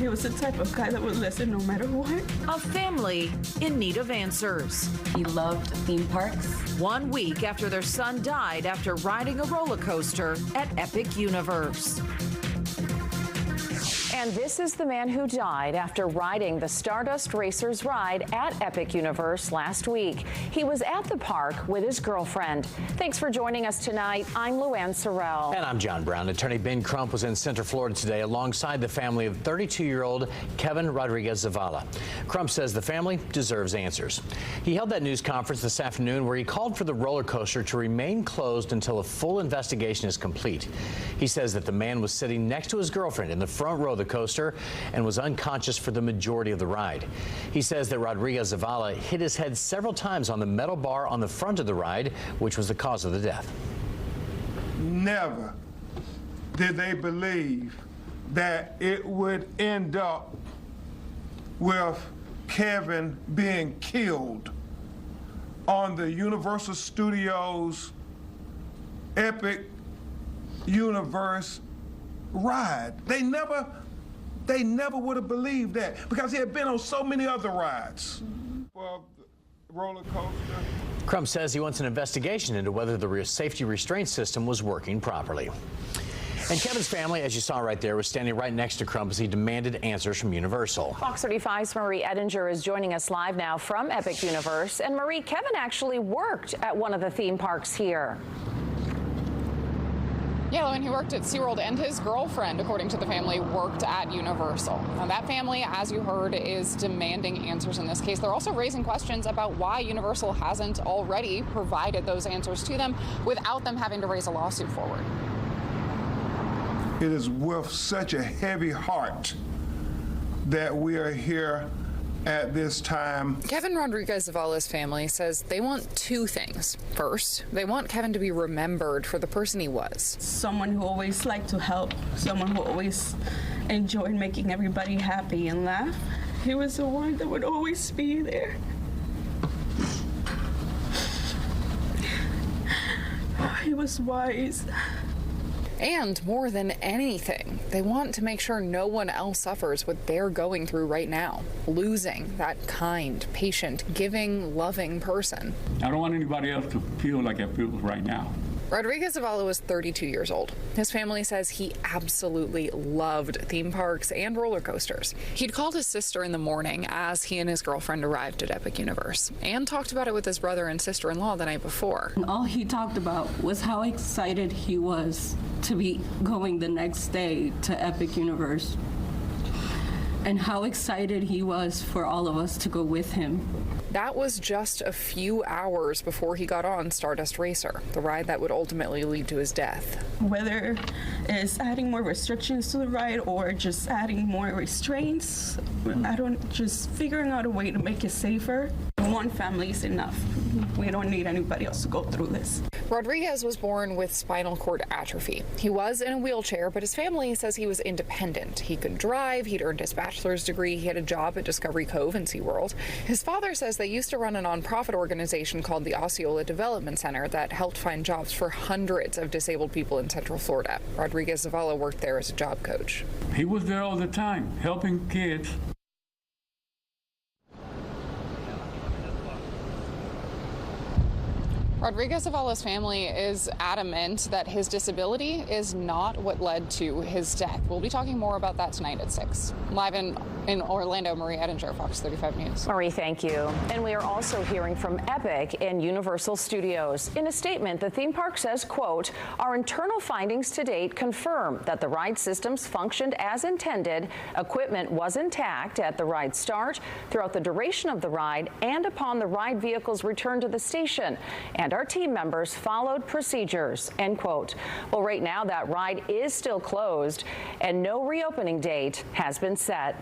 He was the type of guy that would listen no matter what. A family in need of answers. He loved theme parks. 1 week after their son died after riding a roller coaster at Epic Universe. And this is the man who died after riding the Stardust Racers ride at Epic Universe last week. He was at the park with his girlfriend. Thanks for joining us tonight. I'm Luann Sorrell. And I'm John Brown. Attorney Ben Crump was in Central Florida today alongside the family of 32-year-old Kevin Rodriguez Zavala. Crump says the family deserves answers. He held that news conference this afternoon where he called for the roller coaster to remain closed until a full investigation is complete. He says that the man was sitting next to his girlfriend in the front row of the coaster and was unconscious for the majority of the ride. He says that Rodriguez Zavala hit his head several times on the metal bar on the front of the ride, which was the cause of the death. Never did they believe that it would end up with Kevin being killed on the Universal Studios Epic Universe ride. They never would have believed that because he had been on so many other rides. For the roller coaster. Crump says he wants an investigation into whether the safety restraint system was working properly. And Kevin's family, as you saw right there, was standing right next to Crump as he demanded answers from Universal. Fox 35's Marie Edinger is joining us live now from Epic Universe. And Marie, Kevin actually worked at one of the theme parks here. Yeah, and he worked at SeaWorld, and his girlfriend, according to the family, worked at Universal. Now, that family, as you heard, is demanding answers in this case. They're also raising questions about why Universal hasn't already provided those answers to them without them having to raise a lawsuit forward. It is with such a heavy heart that we are here at this time. Kevin Rodriguez Zavala's family says they want two things. First, they want Kevin to be remembered for the person he was. Someone who always liked to help, someone who always enjoyed making everybody happy and laugh. He was the one that would always be there. He was wise. And more than anything, they want to make sure no one else suffers what they're going through right now, losing that kind, patient, giving, loving person. I don't want anybody else to feel like I feel right now. Rodriguez Zavala was 32 years old. His family says he absolutely loved theme parks and roller coasters. He'd called his sister in the morning as he and his girlfriend arrived at Epic Universe and talked about it with his brother and sister-in-law the night before. All he talked about was how excited he was to be going the next day to Epic Universe and how excited he was for all of us to go with him. That was just a few hours before he got on Stardust Racer, the ride that would ultimately lead to his death. Whether it's adding more restrictions to the ride or just adding more restraints, just figuring out a way to make it safer. One family is enough. We don't need anybody else to go through this. Rodriguez was born with spinal cord atrophy. He was in a wheelchair, but his family says he was independent. He could drive, he'd earned his bachelor's degree, he had a job at Discovery Cove and SeaWorld. His father says they used to run a nonprofit organization called the Osceola Development Center that helped find jobs for hundreds of disabled people in Central Florida. Rodriguez Zavala worked there as a job coach. He was there all the time, helping kids. Rodriguez Zavala's family is adamant that his disability is not what led to his death. We'll be talking more about that tonight at 6. Live in Orlando, Marie Edinger, Fox 35 News. Marie, thank you. And we are also hearing from Epic in Universal Studios. In a statement, the theme park says, quote, "Our internal findings to date confirm that the ride systems functioned as intended, equipment was intact at the ride start, throughout the duration of the ride, and upon the ride vehicle's return to the station. And our team members followed procedures," end quote. Well, right now that ride is still closed and no reopening date has been set.